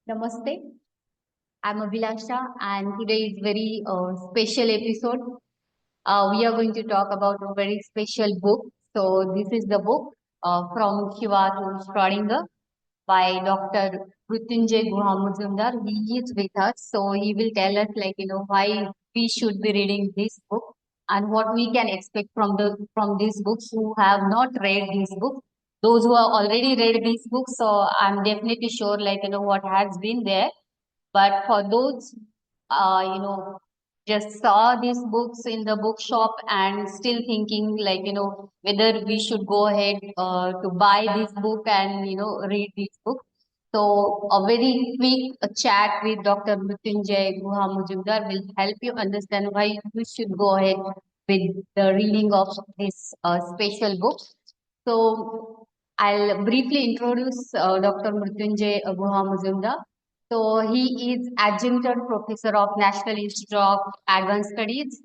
Namaste. I'm Abhilasha, and today is very special episode. We are going to talk about a very special book. So this is the book from Shiva to Schrodinger by Dr. Mritunjoy Guha Majumdar. He is with us, so he will tell us why we should be reading this book and what we can expect from these books who have not read this book. Those who have already read these books, so I'm definitely sure what has been there. But for those just saw these books in the bookshop and still thinking whether we should go ahead to buy this book and read this book. So a very quick chat with Dr. Mritunjoy Guha Majumdar will help you understand why you should go ahead with the reading of this special book. So I'll briefly introduce Dr. Mritunjoy Guha Majumdar. So he is adjuncted professor of National Institute of Advanced Studies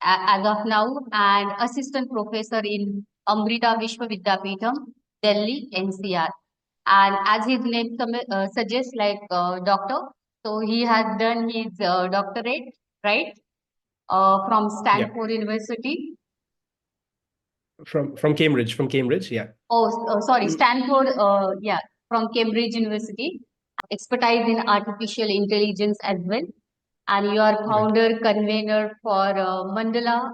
as of now and assistant professor in Amrita Vishwa Vidyapeetham, Delhi, NCR. And as his name suggests, doctor, so he has done his doctorate, right, from Yeah, Stanford University. from Cambridge, yeah. Sorry, Stanford, yeah, from Cambridge University. Expertise in artificial intelligence as well. And you are Right. founder, convener for Mandala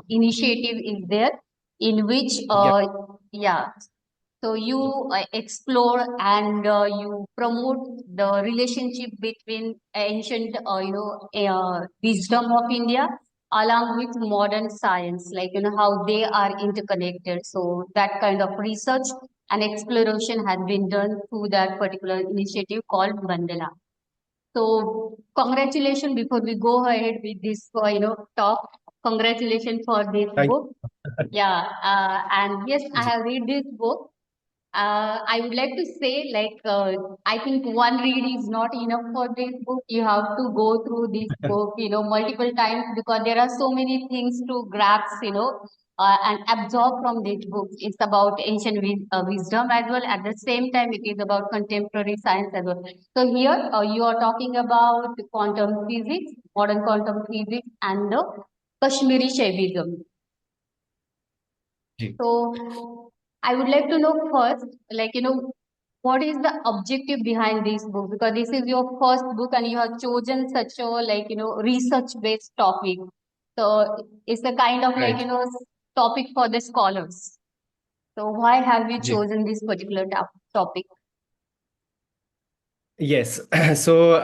initiative is there, in which, Yeah, yeah, so you explore and you promote the relationship between ancient, wisdom of India along with modern science, how they are interconnected. So that kind of research and exploration has been done through that particular initiative called Mandala. So congratulations before we go ahead with this, talk. Congratulations for this thank book. Yeah, and yes, I you. have read this book. I would like to say, I think one read is not enough for this book. You have to go through this book, multiple times because there are so many things to grasp, and absorb from this book. It's about ancient wisdom as well. At the same time, it is about contemporary science as well. So here, you are talking about quantum physics, modern quantum physics, and the Kashmiri Shaivism. Ji. So I would like to know first, what is the objective behind this book? Because this is your first book and you have chosen such a, research-based topic. So it's a kind of Right. topic for the scholars. So why have you ji. chosen this particular topic? Yes. So,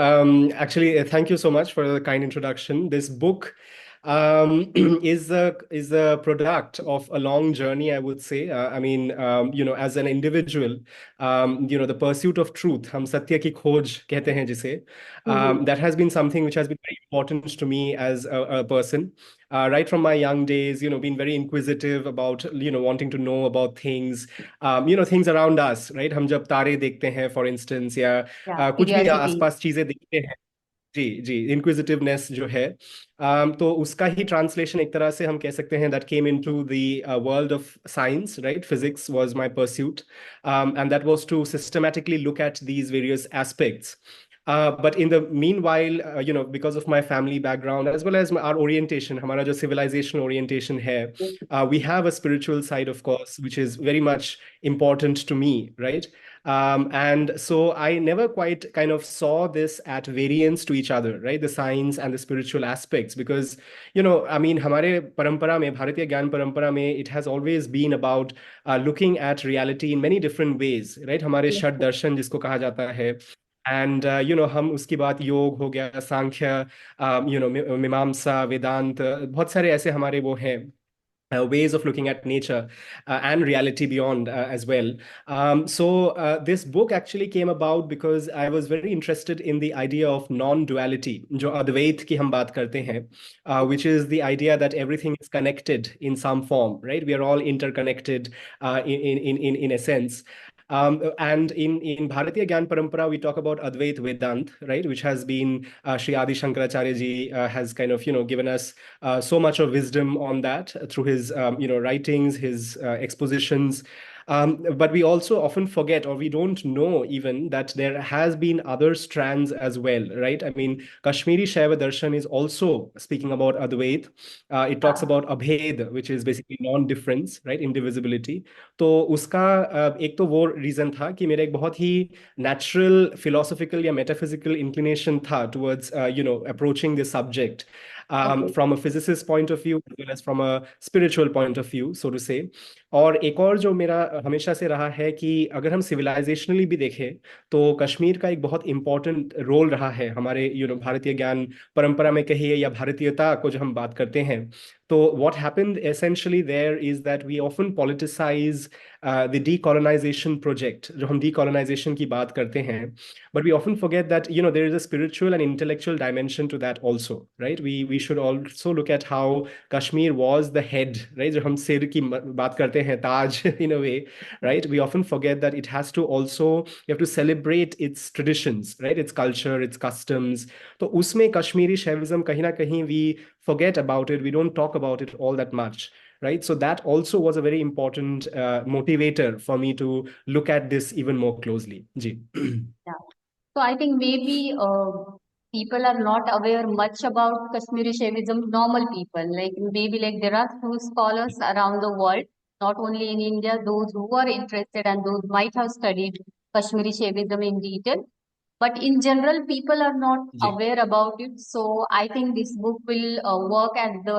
actually, thank you so much for the kind introduction. This book is a product of a long journey, I would say. I mean, as an individual, the pursuit of truth, हम सत्य की खोज कहते हैं जिसे, Mm-hmm. that has been something which has been very important to me as a person. Right from my young days, being very inquisitive about, wanting to know about things, things around us, right? हम जब तारे देखते हैं, for instance, या Yeah, कुछ भी curiosity. आसपास चीजें देखते हैं, जी जी, इंक्विजिटिवनेस जो है, तो उसका ही ट्रांसलेशन एक तरह से हम कह सकते हैं that came into the world of science, right? Physics was my pursuit, and that was to systematically look at these various aspects. But in the meanwhile, because of my family background as well as our orientation, हमारा जो civilization orientation है, we have a spiritual side, of course, which is very much important to me, right? And so I never quite kind of saw this at variance to each other, right? The science and the spiritual aspects, because, I mean, हमारे परंपरा में, भारतीय ज्ञान परंपरा में, it has always been about looking at reality in many different ways, right? हमारे षड दर्शन जिसको कहा जाता है, एंड हम उसकी बात योग हो गया, सांख्य, मीमांसा, वेदांत, बहुत सारे ऐसे हमारे वो हैं, ways of looking at nature and reality beyond as well. So this book actually came about because I was very interested in the idea of non-duality, जो अद्वैत की हम बात करते हैं, which is the idea that everything is connected in some form, right? We are all interconnected in a sense. And in Bharatiya Gyan Parampara, we talk about Advait Vedant, right, which has been Sri Adi Shankaracharya ji has kind of given us so much of wisdom on that through his writings, his expositions. But we also often forget, or we don't know even, that there has been other strands as well, right? I mean, Kashmiri Shaiva Darshan is also speaking about Advait. It talks Yeah. about Abhed, which is basically non-difference, right? Indivisibility. तो उसका एक तो वो reason था कि मेरा एक बहुत ही नेचुरल फिलोसॉफिकल या मेटाफिजिकल इंक्लिनेशन था towards approaching this subject Okay. from a physicist point of view as well as from a spiritual point of view, so to say. और एक और जो मेरा हमेशा से रहा है कि अगर हम सिविलाइजेशनली भी देखें तो कश्मीर का एक बहुत इंपॉर्टेंट रोल रहा है हमारे भारतीय ज्ञान परंपरा में कहिए या भारतीयता को जो हम बात करते हैं. तो what happened essentially there is that we often politicize the decolonization project, जो हम decolonization की बात करते हैं, but we often forget that there is a spiritual and intellectual dimension to that also, right? We should also look at how Kashmir was the head, right? जो हम सिर की बात करते हैं, ताज in a way, right? We often forget that it has to also, you have to celebrate its traditions, right? Its culture, its customs. तो उसमें Kashmiri Shaivism कहीं ना कहीं we forget about it, we don't talk about it all that much, right? So that also was a very important motivator for me to look at this even more closely. Ji. Yeah. So I think maybe people are not aware much about Kashmiri Shaivism. Normal people, like maybe like there are few scholars around the world, not only in India, those who are interested and those might have studied Kashmiri Shaivism in detail. But in general, people are not जी aware about it. So I think this book will work as the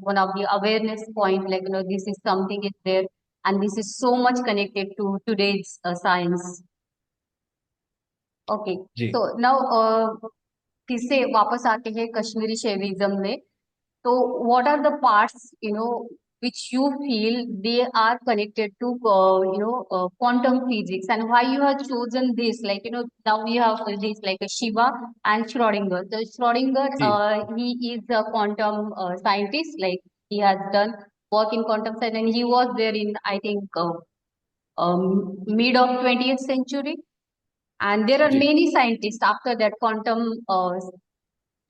one of the awareness point. Like this is something is there, and this is so much connected to today's science. Okay. जी so now फिर से वापस आते हैं कश्मीरी शेविज्म में. तो what are the parts which you feel they are connected to quantum physics, and why you have chosen this, like now we have this like a Shiva and Schrodinger. So Schrodinger, जी he is a quantum scientist, like he has done work in quantum science, and he was there in I think mid of 20th century. And there are जी many scientists after that quantum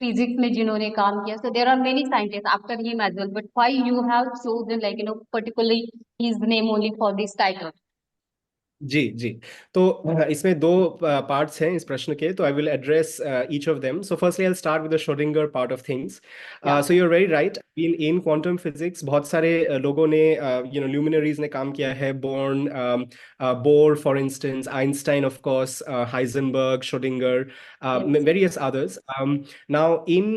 physics में जिन्होंने काम किया. So there are many scientists after him as well. But why you have chosen particularly his name only for this title? जी जी. तो इसमें दो parts हैं इस प्रश्न के, तो I will address each of them. So firstly I will start with the Schrodinger part of things. Yeah. So you are very right. In quantum physics बहुत सारे लोगों ने ल्यूमिनरीज ने काम किया है. Born, Bohr for instance, Einstein of course, Heisenberg, Schrodinger, Yes. various others. Now, in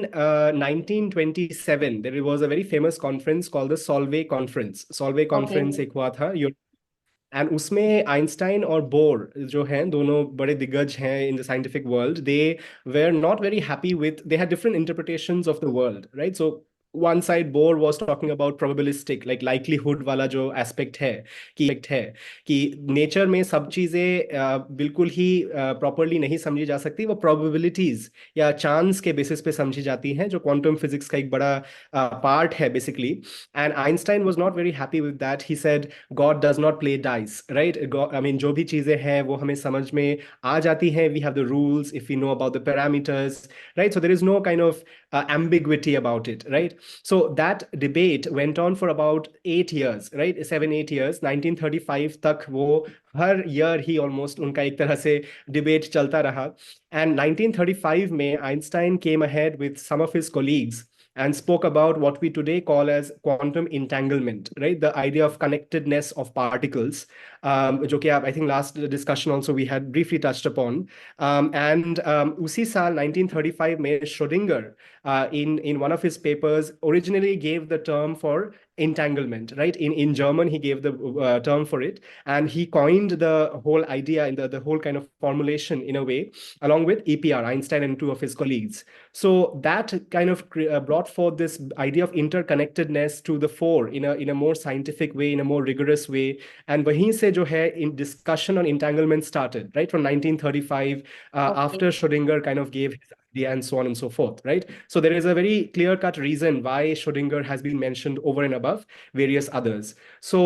1927, there was a very famous conference called the Solvay Conference. Solvay Okay. Conference एक हुआ था. एंड उसमें आइंस्टाइन और बोर जो हैं, दोनों बड़े दिग्गज हैं in the scientific world, they were not very happy with, they had different interpretations of the world, right? So one side Bohr was talking about probabilistic, like likelihood वाला जो aspect है कि नेचर में सब चीजें बिल्कुल ही प्रॉपरली नहीं समझी जा सकती, वो probabilities या चांस के बेसिस पे समझी जाती हैं, जो क्वांटम फिजिक्स का एक बड़ा पार्ट है basically. And Einstein was not very happy with that. He said God does not play dice, right? I mean जो भी चीजें हैं वो हमें समझ में आ जाती हैं. We have the rules if we know about the parameters, right? So there is no kind of ambiguity about it, right? So that debate went on for about 8 years, right? 7, 8 years. 1935 तक वो हर year ही almost उनका एक तरह से debate चलता रहा. And 1935 में Einstein came ahead with some of his colleagues and spoke about what we today call as quantum entanglement, right? The idea of connectedness of particles, जो कि I think last discussion also we had briefly touched upon. And उसी साल 1935 में Schrodinger, in one of his papers, originally gave the term for entanglement, right? In German, he gave the term for it, and he coined the whole idea in the whole kind of formulation in a way, along with EPR, Einstein, and two of his colleagues. So that kind of brought forth this idea of interconnectedness to the fore in a more scientific way, in a more rigorous way. And वहीं से जो है in discussion on entanglement started, right? From 1935, Okay. after Schrodinger kind of gave his idea and so on and so forth, right? So there is a very clear-cut reason why Schrodinger has been mentioned over and above various others. So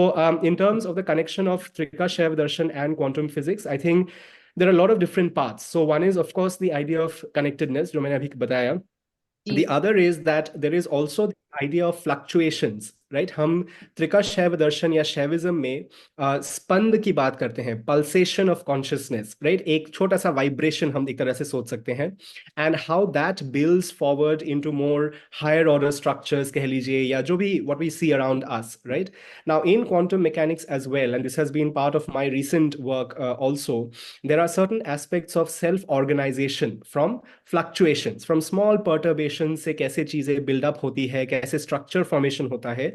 in terms of the connection of Trika Shaiv Darshan and quantum physics, I think there are a lot of different paths. So one is, of course, the idea of connectedness, जो मैंने अभी बताया. जी. The other is that there is also the idea of fluctuations, right. हम त्रिका शैव दर्शन या शैविज्म में स्पंद की बात करते हैं, पल्सेशन ऑफ कॉन्शियसनेस, राइट। एक छोटा सा वाइब्रेशन हम एक तरह से सोच सकते हैं, and how that builds forward into more higher order structures कह लीजिए, या जो भी what we see around us, right. Now in quantum mechanics as well, and this has been part of my recent work also, there are certain aspects of self organization from fluctuations, from small perturbations से कैसे चीजें build up होती है, कैसे structure formation होता है,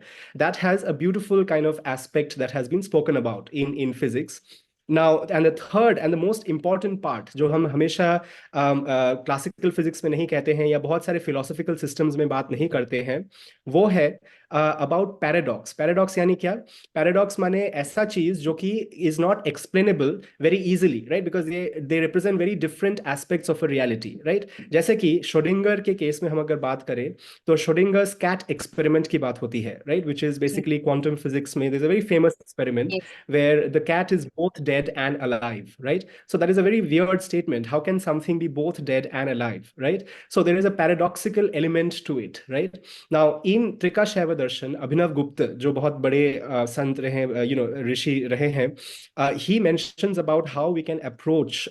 that has a beautiful kind of aspect that has been spoken about in physics. Now, and the third and the most important part जो हम हमेशा क्लासिकल फिजिक्स में नहीं कहते हैं या बहुत सारे फिलोसॉफिकल सिस्टम्स में बात नहीं करते हैं, वो है अबाउट पैराडॉक्स। पैराडॉक्स यानी क्या? पैराडॉक्स माने ऐसा चीज जो कि is not explainable very easily, right, because they represent very different aspects of a reality, right. जैसे कि श्रोडिंगर के केस में हम अगर बात करें तो श्रोडिंगर्स कैट एक्सपेरिमेंट की बात होती है, right, which is G, basically quantum physics में there is a very famous experiment yes, where the cat is both dead and alive, right? So that is a very weird statement. How can something be both dead and alive, right? So there is a paradoxical element to it, right? Now in Trika Shaiva Darshan, Abhinav Gupta, जो बहुत बड़े संत रहे, ऋषि रहे हैं, he mentions about how we can approach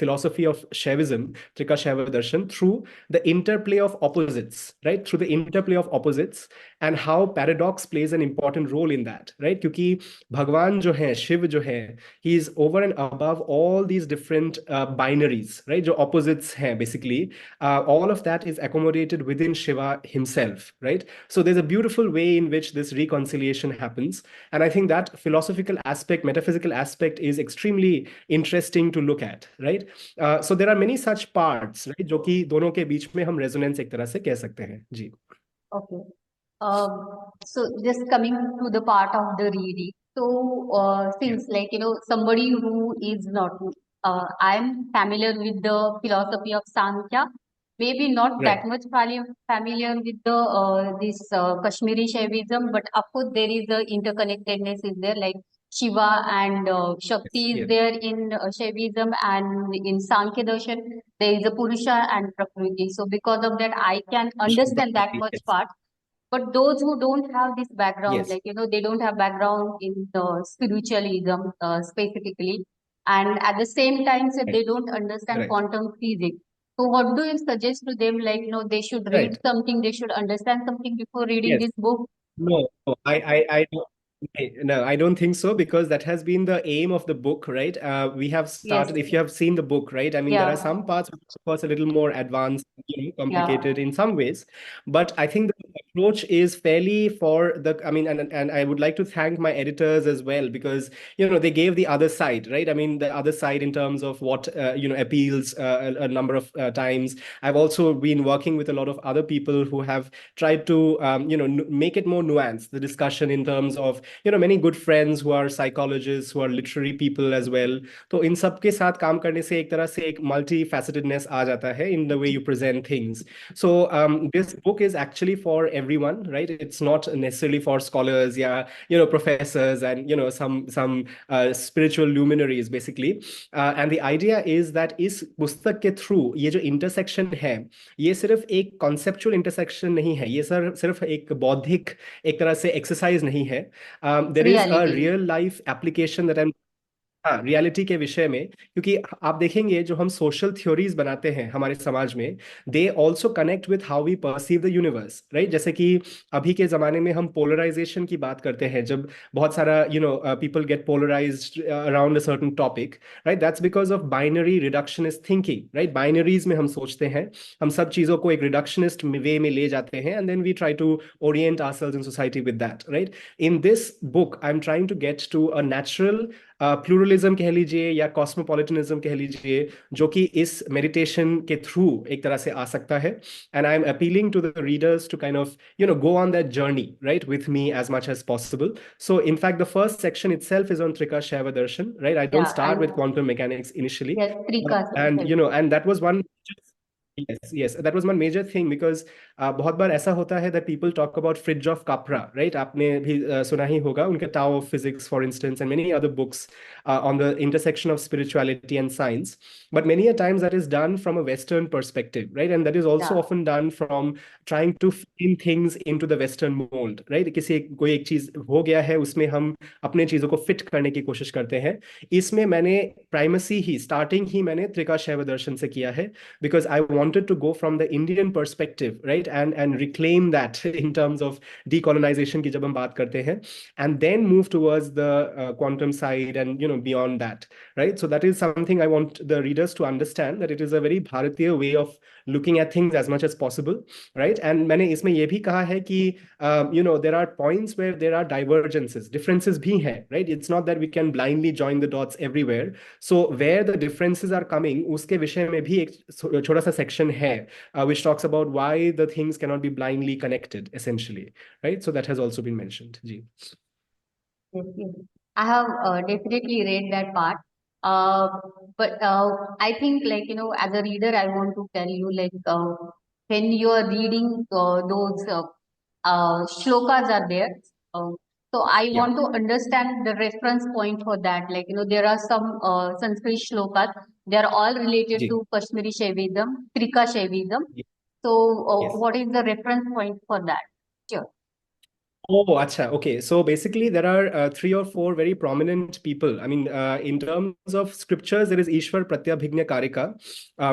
philosophy of Shaivism, Trika Shaiva Darshan, through the interplay of opposites, right? Through the interplay of opposites, and how paradox plays an important role in that, right? क्योंकि भगवान जो है, शिव जो है, he is over and above all these different binaries, right? जो opposites हैं basically, all of that is accommodated within Shiva himself, right? So there's a beautiful way in which this reconciliation happens, and I think that philosophical aspect, metaphysical aspect is extremely interesting to look at, right? So there are many such parts, right, जो कि दोनों के बीच में हम resonance एक तरह से कह सकते हैं जी। okay. So just coming to the part of the reading. So Yeah. since like somebody who is not, I'm familiar with the philosophy of Sankhya, maybe not that Right. much familiar with the this Kashmiri Shaivism, but of course there is a interconnectedness is there, like Shiva and Shakti Yes. is Yes. there in Shaivism, and in Sankhya Darshan there is a Purusha and Prakriti. So because of that, I can Shuddha understand that Bhakti, much yes. part. But those who don't have this background, Yes. like they don't have background in the spiritualism specifically, and at the same time, so Right. they don't understand Right. quantum physics. So, what do you suggest to them? Like, they should read Right. something, they should understand something before reading Yes. this book. No, no, I don't. No, I don't think so, because that has been the aim of the book, right? We have Yes. started. If you have seen the book, right? I mean, there are Yeah. some parts which are, of course, a little more advanced, Yeah. complicated in some ways, but I think the approach is fairly for the. I mean, and I would like to thank my editors as well, because they gave the other side, right? I mean, the other side in terms of what appeals a number of times. I've also been working with a lot of other people who have tried to make it more nuanced, the discussion, in terms of many good friends who are psychologists, who are literary people as well. तो इन सब के साथ काम करने से एक तरह से एक मल्टी फैसेटेडनेस आ जाता है in the way you present things. So this book is actually for everyone, right? It's not necessarily for scholars, yeah, professors, and some spiritual luminaries basically. And the idea is that इस पुस्तक के through ये जो intersection है, ये सिर्फ एक conceptual intersection नहीं है, ये सिर्फ एक बौद्धिक एक तरह से एक्सरसाइज नहीं है. It's There is a reality. real life application that I'm. हाँ, रियलिटी के विषय में, क्योंकि आप देखेंगे जो हम सोशल थ्योरीज बनाते हैं हमारे समाज में, they also connect with how we perceive the universe, right? जैसे कि अभी के जमाने में हम पोलराइजेशन की बात करते हैं, जब बहुत सारा people get polarised around a certain topic, right? That's because of binary reductionist thinking, right? Binaries में हम सोचते हैं, हम सब चीजों को एक रिडक्शनिस्ट वे में ले जाते हैं, and then we try to orient ourselves in society with that, right? In this book I am trying to get to a natural pluralism कह लीजिए या कॉस्मोपॉलिटनिज्म कह लीजिए, जो कि इस मेडिटेशन के थ्रू एक तरह से आ सकता है. And I am appealing to the readers to kind of go on that journey, right, with me as much as possible. So in fact, the first section itself is on Trika Shaiva Darshan, right? I don't Yeah, start and with quantum mechanics initially, yes, three and classes. and that was one. Yes, yes, that was one major thing because बहुत बार ऐसा होता है that people talk about fridge of Capra, right? आपने भी सुना ही होगा उनके Tao of Physics, for instance, and many other books on the intersection of spirituality and science. But many a times that is done from a Western perspective, right? And that is also Yeah. often done from trying to fit in things into the Western mold, right? कोई एक चीज हो गया है उसमें हम अपने चीजों को फिट करने की कोशिश करते हैं। इसमें मैंने प्राइमेसी ही स्टार्टिंग ही मैंने त्रिका शैव दर्शन से किया है because I wanted to go from the Indian perspective, right, and reclaim that in terms of decolonization की जब हम बात करते हैं, and then move towards the quantum side and beyond that, right? So that is something I want the readers to understand that it is a very Bharatiya way of looking at things as much as possible, right? And मैंने इसमें ये भी कहा है कि there are points where there are divergences, differences भी हैं, right? It's not that we can blindly join the dots everywhere. So where the differences are coming, उसके विषय में भी एक छोटा सा section है which talks about why the things cannot be blindly connected, essentially, right? So that has also been mentioned. Ji. Yes, yes. I have definitely read that part. Uh, but I think, like, as a reader, I want to tell you, like, when you are reading those shlokas are there. Uh, so I Yeah. want to understand the reference point for that. Like, there are some Sanskrit shlokas. They are all related ji. to Kashmiri Shaivism, Trika Shaivism. Ye- So, Yes. what is the reference point for that? Sure. Oh, acha. Okay. So basically, there are three or four very prominent people. I mean, in terms of scriptures, there is Ishwar Pratyabhignya Karika,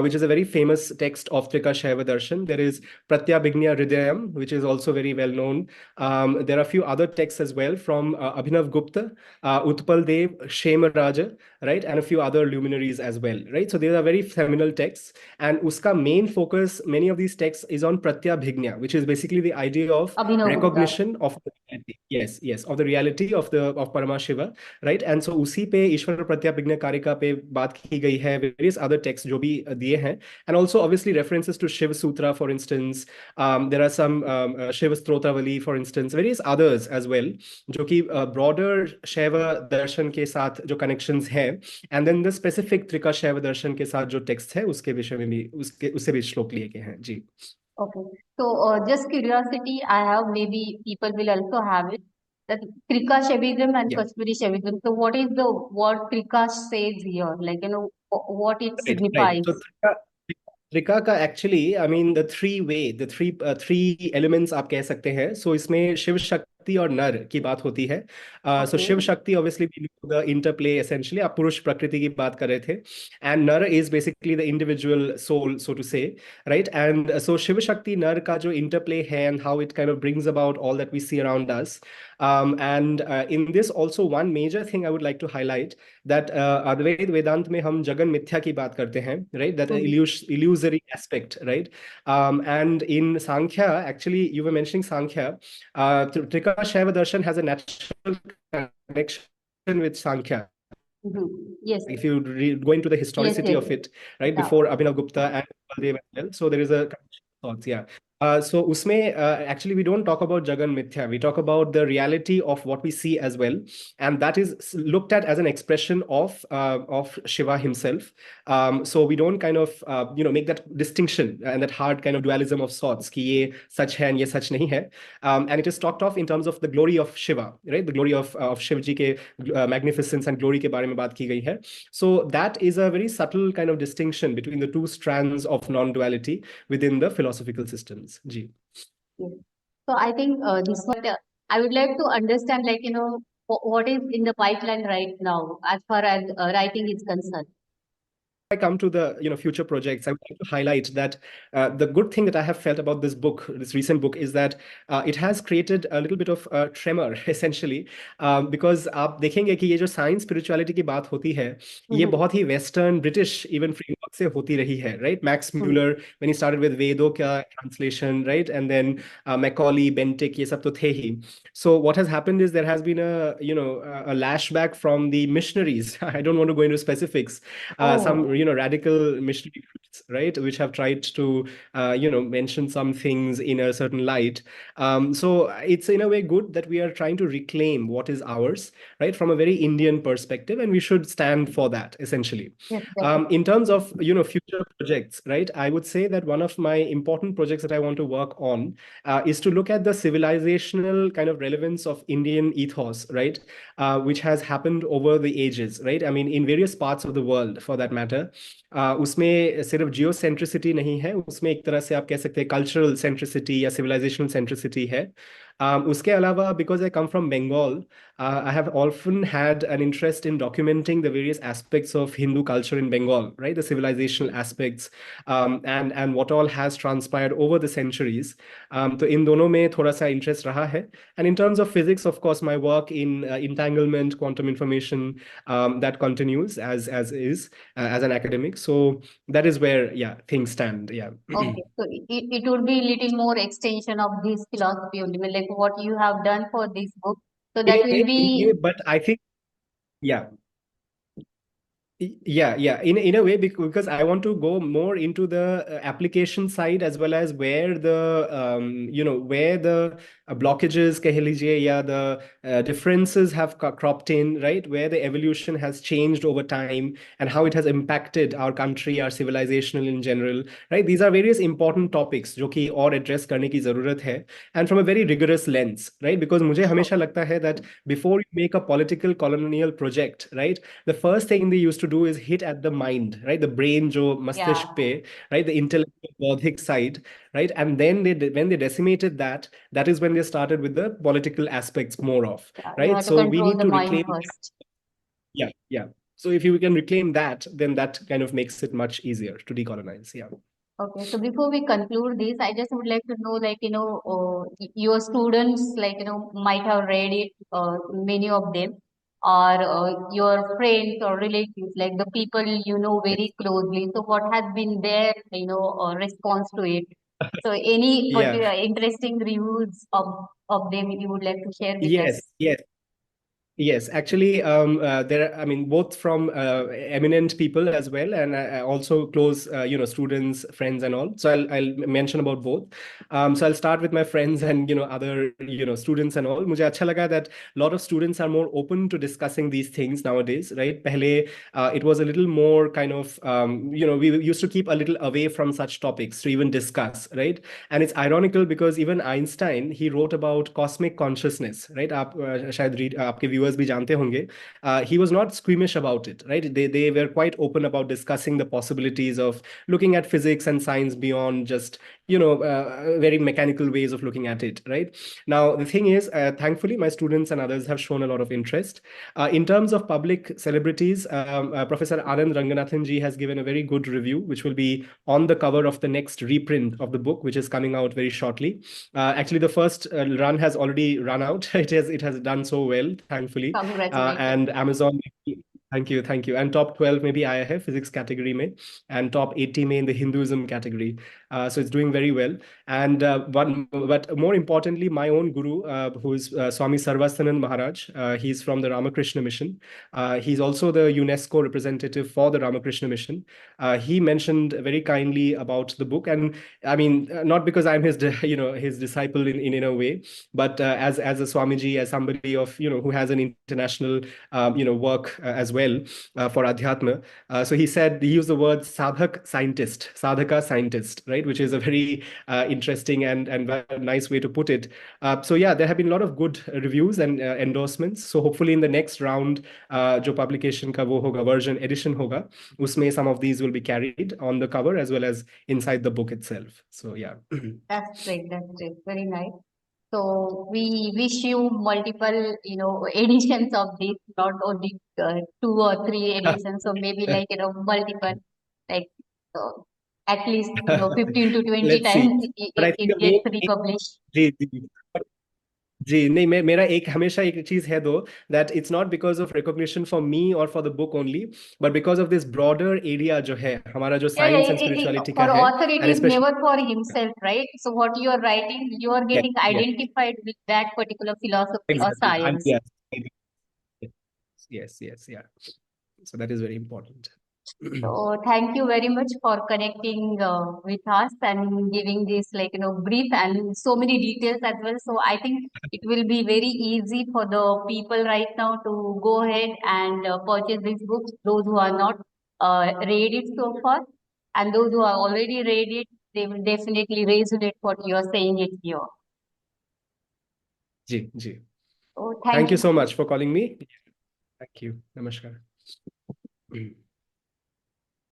which is a very famous text of Trika Shaiva Darshan. There is Pratyabhignya Hridayam, which is also very well known. There are a few other texts as well from Abhinav Gupta, Utpal Dev, Shema Raja, right, and a few other luminaries as well, right? So these are very seminal texts, and uska main focus, many of these texts, is on Pratyabhignya, which is basically the idea of Abhinav Gupta. recognition of the reality. Yes, yes, of the reality of Parama Shiva, right? And so उसी पे ईश्वर प्रत्यभिज्ञा कारिका पे बात की गई है, various other texts जो भी दिए हैं, and also obviously references to Shiva Sutra, for instance. There are some Shiva Strotavali, for instance, various others as well, जो कि broader Shaiva दर्शन के साथ जो connections हैं, and then the specific Trika Shaiva दर्शन के साथ जो text है उसके विषय में भी उससे भी श्लोक लिए गए हैं जी। Okay. So, just curiosity, I have, maybe people will also have it. That Krika Shavism and Yeah. Kashmiri Shaivism. So, what is the word Krika says here? Like, what it Right, right. signifies? So Trika का actually I mean the three way the three elements आप कह सकते हैं। सो इसमें शिव शक्ति और नर की बात होती है। सो Okay. Shiv Shakti obviously the interplay, essentially आप पुरुष प्रकृति की बात कर रहे थे, and nar is basically the individual soul, so to say, right? And so Shiv Shakti नर का जो इंटरप्ले है and how it kind of brings about all that we see around us, and in this also one major thing I would like to highlight that Advait Vedant में हम जगन मिथ्या की बात करते हैं, right? That Mhm. illusory aspect, right? And in Sankhya, actually, you were mentioning Sankhya. Trika Shaiva Darshan has a natural connection with Sankhya. Yes, If you go into the yes, historicity yes. of it, right, Yeah. before Abhinav Gupta and Baldev as well, so there is a thoughts, yeah. So usme actually we don't talk about Jagan Mithya, we talk about the reality of what we see as well, and that is looked at as an expression of Shiva himself. So we don't kind of make that distinction and that hard kind of dualism of sorts कि ये सच है and ये सच नहीं है, and it is talked of in terms of the glory of Shiva, right? The glory of Shiv जी के magnificence and glory के बारे में बात की गई है. So that is a very subtle kind of distinction between the two strands of non-duality within the philosophical systems. Ji. Yes. So, I think this one, I would like to understand, like, what is in the pipeline right now as far as writing is concerned. I come to the future projects, I would like to highlight that the good thing that I have felt about this book, this recent book, is that it has created a little bit of tremor essentially, because आप देखेंगे कि ये जो science spirituality की बात होती है, ये बहुत ही वेस्टर्न ब्रिटिश इवन फ्रेमवर्क से होती रही है, right? Max Muller when he started with वेदों का translation, right? And then Macaulay, Bentinck, ये सब तो थे ही. So what has happened is there has been a lashback from the missionaries. I don't want to go into specifics. Some radical missionary groups right, which have tried to mention some things in a certain light. So it's in a way good that we are trying to reclaim what is ours, right, from a very Indian perspective, and we should stand for that essentially. Yes, definitely. In terms of future projects, right, I would say that one of my important projects that I want to work on is to look at the civilizational kind of relevance of Indian ethos, right, which has happened over the ages, right? I mean, in various parts of the world, for that matter. उसमें सिर्फ जियोसेंट्रिसिटी नहीं है, उसमें एक तरह से आप कह सकते हैं कल्चरल सेंट्रिसिटी या सिविलाइजेशनल सेंट्रिसिटी है. उसके अलावा, because I come from Bengal, I have often had an interest in documenting the various aspects of Hindu culture in Bengal, right? The civilizational aspects, and what all has transpired over the centuries. तो इन दोनों में थोड़ा सा interest रहा है. And in terms of physics, of course, my work in entanglement, quantum information, that continues as is as an academic. So that is where, yeah, things stand. Yeah. Okay, so it would be little more extension of this philosophy only, like what you have done for this book. So that will In a way, be, but I think, yeah. Yeah, yeah. In a way, because I want to go more into the application side, as well as where the where the blockages, कह लीजिए, या the differences have cropped in, right? Where the evolution has changed over time and how it has impacted our country, our civilizational in general, right? These are various important topics जो कि और address करने की जरूरत है, and from a very rigorous lens, right? Because मुझे हमेशा लगता है that before you make a political colonial project, right, the first thing they used to do is hit at the mind, right? The brain, jo yeah, mastish pe, right? The intellectual bauddhic side, right? And then when they decimated that, that is when they started with the political aspects more of, yeah, you right? have to So we control need the to mind reclaim, first. yeah, yeah. So if you can reclaim that, then that kind of makes it much easier to decolonize. Yeah. Okay, so before we conclude this, I just would like to know, like, your students, like, might have read it, many of them, or your friends or relatives, like the people you know Yes. very closely. So, what has been their, response to it? So, any Yeah. particular interesting reviews of them you would like to share with Yes. us? Yes. Yes, actually, there. I mean, both from eminent people as well, and also close, students, friends, and all. So I'll mention about both. So I'll start with my friends and other students and all. मुझे अच्छा लगा that a lot of students are more open to discussing these things nowadays, right? पहले it was a little more kind of we used to keep a little away from such topics to even discuss, right? And it's ironical because even Einstein, he wrote about cosmic consciousness, right? आप शायद आपके viewers भी जानते होंगे. He was not squeamish about it, right? They were quite open about discussing the possibilities of looking at physics and science beyond just very mechanical ways of looking at it, right? Now the thing is, thankfully, my students and others have shown a lot of interest. In terms of public celebrities, Professor Anand Ranganathan ji has given a very good review, which will be on the cover of the next reprint of the book, which is coming out very shortly. Actually, the first run has already run out. It has done so well, thankfully. Congratulations. And Amazon. Thank you, thank you. And top 12 maybe I have physics category में, and top 80 में in the Hinduism category. So it's doing very well. And but more importantly, my own guru, who is Swami Sarvastanand Maharaj, he's from the Ramakrishna Mission. He's also the UNESCO representative for the Ramakrishna Mission. He mentioned very kindly about the book, and I mean, not because I'm his, his disciple in a way, but as a Swamiji, as somebody of who has an international work as well for Adhyatma. So he used the word sadhak scientist, sadhaka scientist, right, which is a very interesting and very nice way to put it. So yeah, there have been a lot of good reviews and endorsements. So hopefully in the next round, जो publication का वो होगा, version edition होगा, उसमें some of these will be carried on the cover as well as inside the book itself. So yeah. That's great. That's great. Very nice. So we wish you multiple, editions of this, not only two or three editions. So maybe like, multiple, like at least, 15 to 20 Let's see. times But I it think the gets main, republished. जी जी जी नहीं, मेरा एक हमेशा एक चीज है दो, that it's not because of recognition for me or for the book only, but because of this broader area जो है हमारा जो Yeah, yeah. science and spirituality का For है, author, it and is especially, never for himself, right? So what you are writing, you are yes, getting yes, identified with that particular philosophy or exactly, science. yes, yes, yes, yeah. So that is very important. So thank you very much for connecting with us and giving this brief and so many details as well. So I think it will be very easy for the people right now to go ahead and purchase these books. Those who are not read it so far, and those who are already read it, they will definitely resonate what you are saying it here. Ji ji. So thank Thank you you. so much for calling me. Thank you. Namaskar.